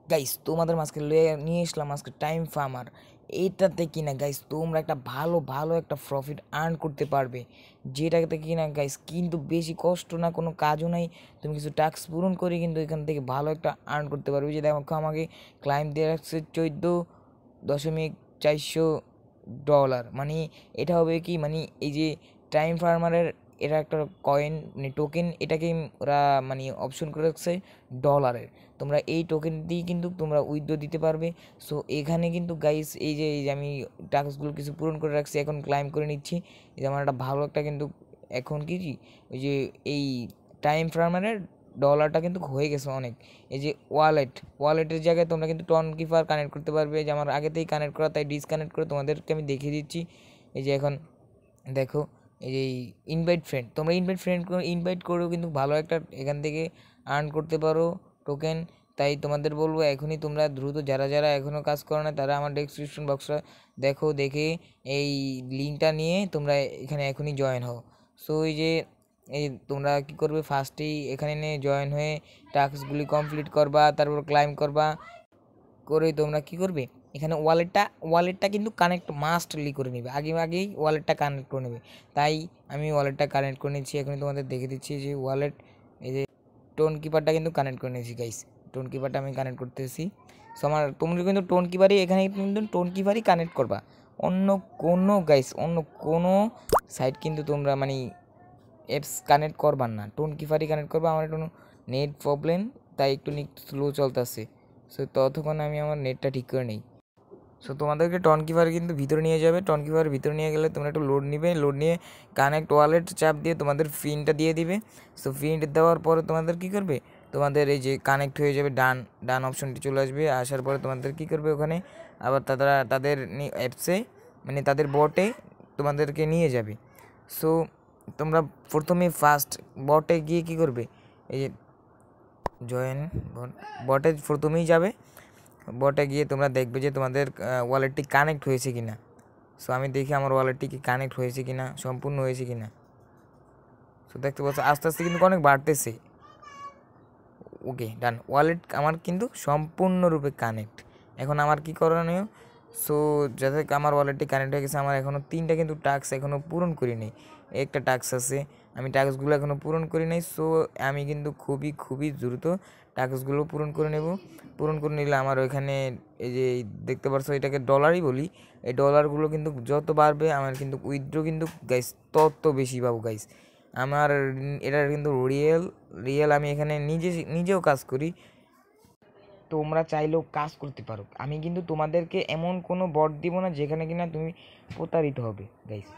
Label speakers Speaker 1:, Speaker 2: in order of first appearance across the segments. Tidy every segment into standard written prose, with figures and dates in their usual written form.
Speaker 1: Guys তোমাদের মাঝকে নিয়ে আসলাম আজকে টাইম ফার্মার। এইটাতে কিনা গাইস তোমরা একটা ভালো ভালো একটা প্রফিট আর্ন করতে পারবে, যেটাতে কিনা গাইস কিন্তু বেশি কষ্ট না, কোনো কাজও নাই। তুমি কিছু টাস্ক পূরণ করে কিন্তু এখান থেকে ভালো একটা আর্ন করতে পারবে। যে দেখো আমাকে ক্লাইম দিয়ে রাখছে 14.400 ডলার। মানে এটা হবে কি, মানে এই যে টাইম ফার্মারের এটা একটা কয়েন মানে টোকেন, এটাকে ওরা মানে অপশন করে রাখছে ডলারের। তোমরা এই টোকেন দিয়ে কিন্তু তোমরা উইথড্র দিতে পারবে। সো এখানে কিন্তু গাইস এই যে আমি টাস্কগুলো কিছু পূরণ করে রাখছি, এখন ক্লাইম করে নিচ্ছি। এই যে আমার একটা ভালো একটা কিন্তু এখন কি ওই যে এই টাইম ফার্মারের ডলারটা কিন্তু হয়ে গেছে অনেক। এই যে ওয়ালেটের জায়গায় তোমরা কিন্তু টন কিপার কানেক্ট করতে পারবে। যে আমার আগেতেই কানেক্ট করা, তাই ডিসকানেক্ট করে তোমাদেরকে আমি দেখিয়ে দিচ্ছি। এই যে এখন দেখো, এই যে ইনভাইট ফ্রেন্ড, তোমরা ইনভাইট করেও কিন্তু ভালো একটা এখান থেকে আর্ন করতে পারো টোকেন। তাই তোমাদের বলবো এখনই তোমরা দ্রুত, যারা যারা এখনও কাজ করো না তারা আমার ডেসক্রিপশন বক্সটা দেখো, দেখে এই লিঙ্কটা নিয়ে তোমরা এখানে এখনই জয়েন হও। সো এই যে এই তোমরা কি করবে, ফার্স্টেই এখানে নিয়ে জয়েন হয়ে টাস্কগুলি কমপ্লিট করবা, তারপর ক্লাইম করবা। করেই তোমরা কি করবে, এখানে ওয়ালেটটা কিন্তু কানেক্ট মাস্টলি করে নেবে, আগেই ওয়ালেটটা কানেক্ট করে নেবে। তাই আমি ওয়ালেটটা কানেক্ট করে নিচ্ছি, এখনই তোমাদের দেখে দিচ্ছি যে ওয়ালেট, এই যে টোন কিপারটা কিন্তু কানেক্ট করে নিয়েছি গাইস। টোন কিপারটা আমি কানেক্ট করতেছি। সো আমার তোমরা কিন্তু টোন কিপারই এখানে কিন্তু টোন কিপারই কানেক্ট করবা, অন্য অন্য কোনো সাইট কিন্তু তোমরা মানে অ্যাপস কানেক্ট করবার না, টোন কিপারই কানেক্ট করবা। আমার একটু নেট প্রবলেম, তাই একটু স্লো চলতেছে। সো ততক্ষণ আমি আমার নেটটা ঠিক করে নিই। সো তোমাদেরকে টন কিপার কিন্তু ভিতরে নিয়ে যাবে, টন কিপার ভিতরে নিয়ে গেলে তোমরা একটু লোড নিবে, লোড নিয়ে কানেক্ট ওয়ালেট চাপ দিয়ে তোমাদের পিনটা দিয়ে দিবে। সো পিন দেওয়ার পরে তোমাদের কী করবে, তোমাদের এই যে কানেক্ট হয়ে যাবে, ডান ডান অপশনটি চলে আসবে। আসার পরে তোমাদের কী করবে, ওখানে আবার তাদের অ্যাপসে মানে তাদের বটে তোমাদেরকে নিয়ে যাবে। সো তোমরা প্রথমে ফার্স্ট বটে গিয়ে কী করবে, এই যে জয়েন বটে প্রথমেই যাবে। বটে গিয়ে তোমরা দেখবে যে তোমাদের ওয়ালেটটি কানেক্ট হয়েছে কিনা। সো আমি দেখি আমার ওয়ালেটটি কি কানেক্ট হয়েছে কিনা, সম্পূর্ণ হয়েছে কিনা। সো দেখতে পাচ্ছ আস্তে আস্তে কিন্তু অনেক বাড়তেছে। ওকে ডান, ওয়ালেট আমার কিন্তু সম্পূর্ণরূপে কানেক্ট। এখন আমার কি করণীয়, সো যাতে আমার ওয়ালেটটি কানেক্ট হয়ে গেছে, আমার এখনও 3টা কিন্তু টাস্ক এখনও পূরণ করি নাই। একটা টাস্ক আছে, আমি টাস্কগুলো এখনও পূরণ করি নাই। সো আমি কিন্তু খুবই দ্রুত টাস্কগুলো পূরণ করে নেব। পূরণ করে নিলে আমার ওইখানে এই যে দেখতে পাচ্ছ, এটাকে ডলারই বলি, এই ডলারগুলো কিন্তু যত বাড়বে আমার কিন্তু উইথড্র কিন্তু গাইস তত বেশি পাবো গাইস। আমার এটা কিন্তু রিয়েল আমি এখানে নিজেও কাজ করি, তোমরা চাইলেও কাজ করতে পারো। আমি কিন্তু তোমাদেরকে এমন কোনো বট দিব না যেখানে কিনা তুমি প্রতারিত হবে গাইস।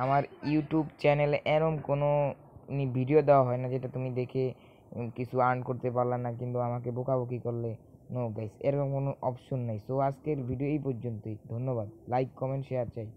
Speaker 1: আমার ইউটিউব চ্যানেলে এরম কোনো ভিডিও দেওয়া হয় না যেটা তুমি দেখে কিছু আর্ন করতে পারলাম না কিন্তু আমাকে বকাবকি করলে। নো গাইস, এরকম কোনো অপশন নেই। সো আজকের ভিডিও এই পর্যন্তই, ধন্যবাদ। লাইক কমেন্ট শেয়ার চাই।